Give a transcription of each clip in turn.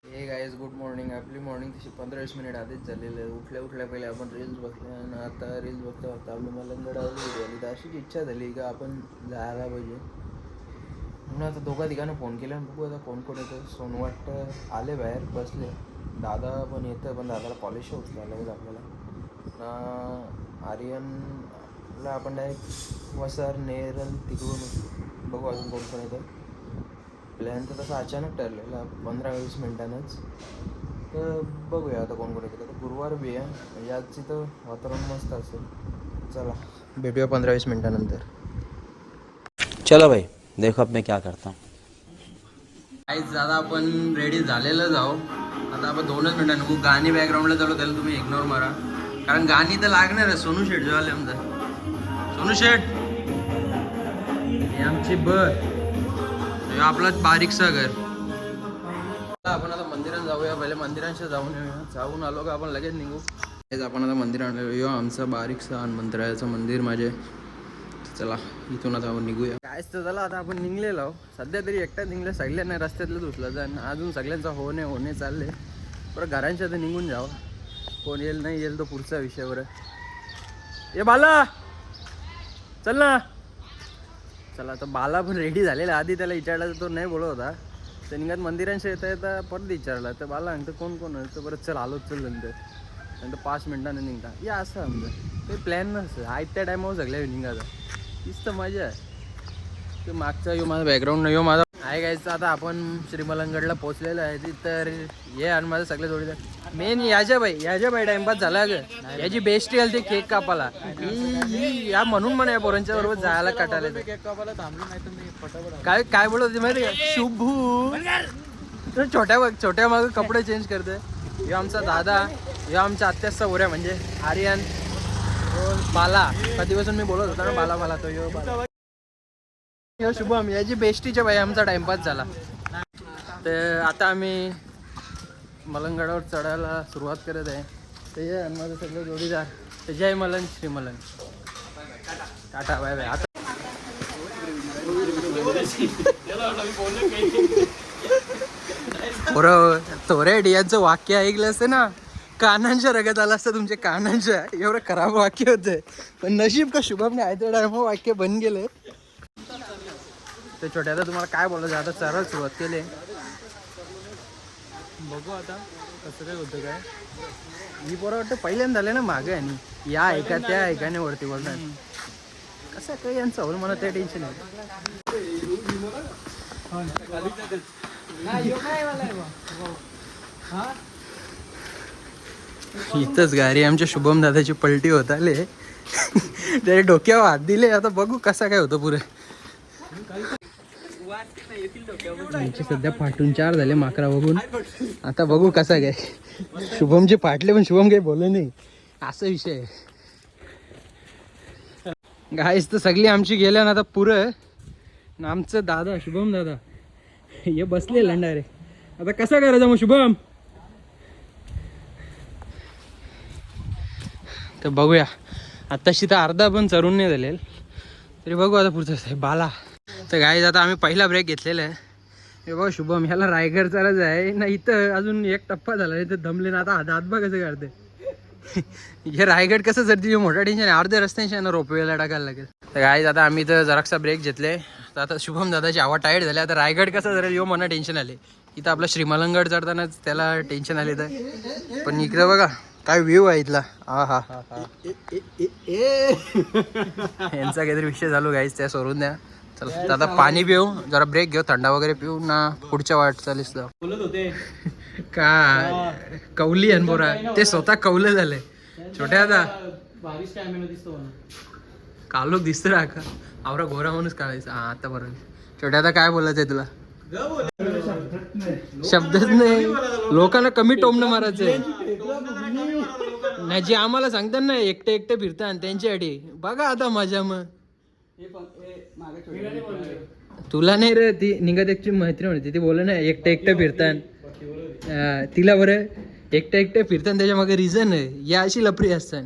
हे guys good morning. आपली morning तशी 15-20 मिनिट आधीच झालेली आहे. उठल्या पहिले आपण रील्स बघतो आणि आता रील्स बघता आपली मलंगडावली व्हिडिओ आली. तर अशीच इच्छा झाली का आपण जायला पाहिजे म्हणून आता दोघा तिघांना फोन केला आणि बघू आता कोण कोण येतं. सोनवाट आले बाहेर बसले. दादा पण येतं पण दादाला कॉलेजच्या उचला लागेल आपल्याला. आर्यनला आपण डायरेक्ट वसर नेरल तिकडून बघू अजून कोण कोण येतं. प्लॅन तर तसा अचानक ठरलेला 15-20 मिनिटांनाच. तर बघूया आता कोण कोण येतं. तर गुरुवार बी आहे म्हणजे आजची तर वातावरण मस्त असेल. चला भेटूया 15-20 मिनिटानंतर. चलो भाई देखो अब मैं क्या करता हूँ. काहीच दादा आपण रेडी झालेलं जाऊ. आता आपण 2च मिनिटांनी गाणी बॅकग्राऊंडला चालू त्याला तुम्ही इग्नोर मारा कारण गाणी तर लागणार आहे. सोनू शेट जो आले आमचं सोनू शेट हे आमची आपलाच बारीकसा घर. आपण आता मंदिरात जाऊया. पहिले मंदिरांशी जाऊन येऊया. जाऊन आलो का आपण लगेच निघू. आपण आता मंदिरात येऊ. आमचा बारीकसा हनुमंतरायाचं मंदिर माझे. चला इथून आता आपण निघूया. कायच तर झालं आता आपण निघलेलो. सध्या तरी एकटा निघलं. सगळ्यांना रस्त्यातलं दुसलं जाण अजून सगळ्यांचा होणे चालले. बरं घरांच्या तर निघून जावं. कोण येईल नाही येईल तो पुढचा विषय. बरं ये बाला चल ना. चला आता बाला पण रेडी झालेला. आधी त्याला विचारला तर तो नाही बोलत होता. तर निघत मंदिरांशी येता परत विचारला तर बाला नंतर कोण तर बरं चल आलोच चल नंतर 5 मिनिटांनी निघता या असं आमचं काही प्लॅन नसतं. त्या टायमावर सगळ्या निघायचं तीच तर मजा आहे. ते मागचा यो माझा बॅकग्राऊंड नाही. यो माझा आहे गायचं. आता आपण श्रीमलंगडला पोहोचलेलो आहे. ती तर ये आणि माझं सगळे जोडीदार मेन याच्या बाई टाइमपास झाला ग. याची बेस्टी आली ते केक कापाला या म्हणून म्हणा या पोरांच्या बरोबर जायला काटायला केक कापायला थांबलो नाही तर मी काय बोलत होते माहिती का शुभू छोट्या माग कपडे चेंज करते. यो आमचा दादा यो आमच्या आत्याचा सौर्या म्हणजे आर्यन बाला. कधीपासून मी बोलत होता ना बाला तो यो शुभम याची बेस्टीच्या बाई आमचा टाइमपास झाला. तर आता आम्ही मलंगडावर चढायला सुरुवात करत आहे. ते ये आणि माझं सगळं जोडीदार. ते जय मलन श्रीमलन टाटा बाय बाय. आता थोड्या डियांचं वाक्य ऐकलं असतं ना. कानांच्या रगत आला असतं तुमच्या कानांच्या. एवढं खराब वाक्य होतं पण नशीब का शुभमने आयत्या टायमा वाक्य बन गेले. ते छोट्याला तुम्हाला काय बोलायचं आता चढायला सुरुवात केली. बघू आता कसं काय होतं काय. मी पोरं वाटतं पहिल्यांदा झाले ना मागे आणि या ऐका त्या ऐकाने वरती बोलणार कसं काही यांचं होईल मला ते टेन्शन आहे. इथंच गाडी आमच्या शुभम दादाची पलटी होत आले. त्याने डोक्यावर हात दिले. आता बघू कसा काय होतं पुरे. सध्या फाटून 4 झाले माकरा बघून. आता बघू कसा काय. शुभमचे फाटले पण शुभम काही बोलले नाही असा विषय आहे. गाईस तर सगळी आमची गेल्या ना आता पुरं. आमचं दादा शुभम दादा हे बसले लंडारे. आता कसा करायचा मग शुभम. तर बघूया आत्ताशी तर अर्धा पण चरून नाही झालेल तरी बघू आता पुढचं बाला. तर गाईज आता आम्ही पहिला ब्रेक घेतलेला आहे. हे बघा शुभम ह्याला रायगड चालच आहे ना. इथं अजून एक टप्पा झाला इथं दमले ना. आता हातबा कसं काढते हे रायगड कसं जर मोठा टेन्शन आहे. अर्ध्या रस्त्याशी ना रोपवेला टाकायला लागेल. तर गाईज आता आम्ही तर जरासा ब्रेक घेतले. तर आता शुभम दादाची आवाज टायर्ड झाले. आता रायगड कसं जरा यो मना टेन्शन आले. इथं आपला श्रीमलंगड चढतानाच त्याला टेन्शन आले. तर पण इकडं बघा काय व्ह्यू आहे इथला. हा यांचा काहीतरी विषय चालू गाईज त्या सोडून द्या. चला आता पाणी पिऊ जरा ब्रेक घेऊ थंडा वगैरे पिऊ ना पुढच्या वाटचालीस जाऊ. बोलत होते का कौली आणि बोरा ते स्वतः कौलं झालंय. छोट्या आता कालोख दिसतो ना का आवरा गोरा माणूस काढायचा. हा आता बरोबर. छोट्या आता काय बोलायचंय तुला. शब्दच नाही. लोकांना कमी टोमणं मारायचंय नाही. जे आम्हाला सांगतात ना एकटे फिरतात त्यांच्यासाठी बघा आता मजा. मग तुला नाही रे ती निघत एकची मैत्रीण होती ती बोल ना एकटे फिरतात तिला बरं एकटे फिरतात त्याच्या मागे रिझन आहे. या अशी लपरी असतात.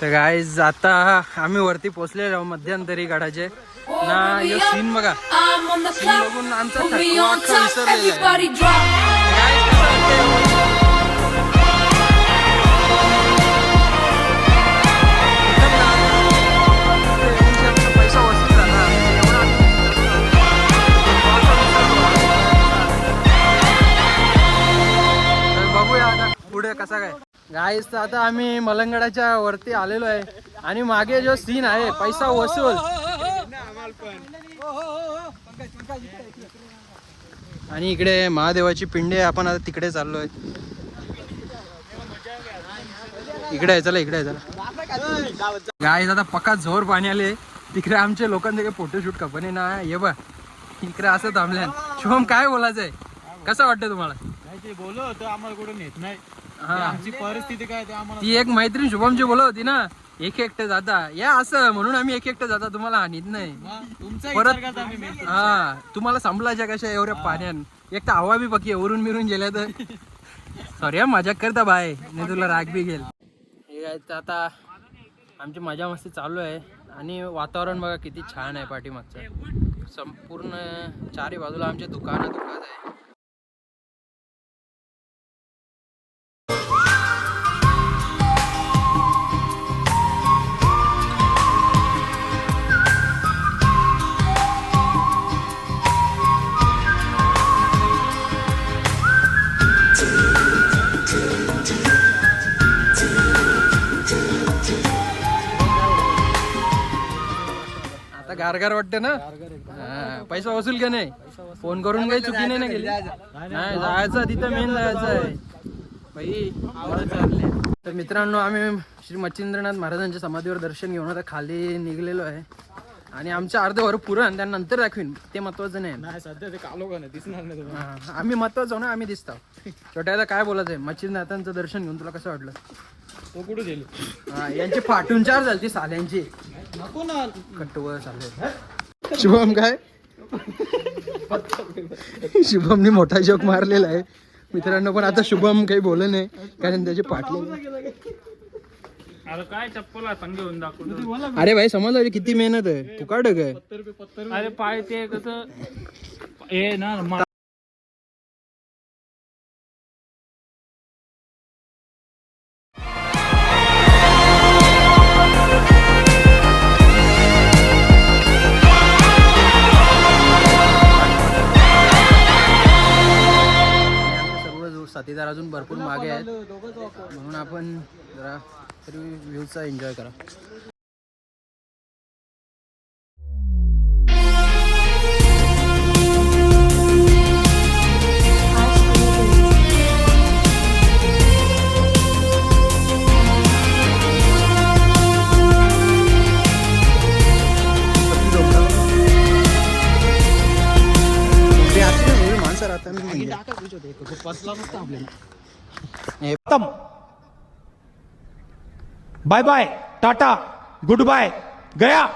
तर गाईज आता आम्ही वरती पोचलेलो मध्यंतरी गडाचे. ना यो सीन बघा I'm on the scene clock. बघून आमचा Put me थकवा on अख्खा top. विसरलेला आहे. Everybody drop. Guys, कसं वाटतंय? एकदम ना, ते आपला पैसा वसूल झाला. एवढा तर बघूया आता पुढे कसा काय. गाईस तर आता आम्ही मलंगडाच्या वरती आलेलो आहे आणि मागे जो सीन आहे पैसा वसूल आणि इकडे महादेवाची पिंडी आहे. आपण आता तिकडे चाललोय. इकडे आहे, चला इकडे आहे, चला. गाईस आता पक्का जोर पाणी आले. तिकडे आमचे लोकांचे काही फोटोशूट कपने ना ये बा इकडे असं थांबल्या. शुभम काय बोलायचंय, कसं वाटतं तुम्हाला? बोलत होतं आम्हाला कुठं नेत नाही. हा आमची परिस्थिती काय ते आम्हाला ती एक मैत्रीण शुभमची बोलत होती ना एक एकटे जाता या असं म्हणून आम्ही एक एकटे जाता तुम्हाला आणत नाही. तुमचा परत विचार करता आम्ही मेन. हा तुम्हाला संभलायच्या कशा एवढ्या पाण्यान. एक तर हवा बी पकी वरून मिरून गेल्या तर सॉरी मजाक करता बाय नाही तुला राग बी घेईल. हे काय तर आता आमची मजा मस्ती चालू आहे आणि वातावरण बघा किती छान आहे. पाठीमागचं संपूर्ण चारी बाजूला आमच्या दुकान आहे. आता गारगार वाटते ना. हा, पैसा वसूल का नाही. फोन करून काही चुकी नाही ना केली. नाही जायचं तिथं मेन जायचं आहे बाई. तर मित्रांनो आम्ही श्री मच्छिंद्रनाथ महाराजांच्या समाधीवर दर्शन घेऊन आता खाली निघलेलो आहे आणि आमचं अर्ध वर पुरण त्यानंतर दाखवीन ते महत्वाचं नाही. नाही सध्या ते कालो का नाही दिसणार नाही तुम्हाला. हा, आम्ही महत्वाचं ना आम्ही दिसतो. छोट्याला काय बोलायचं आहे मच्छिंद्रनाथांचं दर्शन घेऊन तुला कसं वाटलं? तो कुठे गेली हा, यांची फाटून चार झाली साल्यांची नको ना. कट्टवर चालले. शुभम काय शुभमने मोठा जोक मारलेला आहे मित्रांनो. पण आता शुभम काही बोलत नाही कारण त्याचे पाटले. अरे काय चप्पल संघ घेऊन दाखवतो. अरे भाई समज किती मेहनत आहे फुकाट काय. अरे पाय ते कसं हे ना साथीदार अजून भरपूर मागे आहेत म्हणून आपण जरा तरी व्ह्यूचा एन्जॉय करा. माणसं राहतात bye bye tata goodbye गया.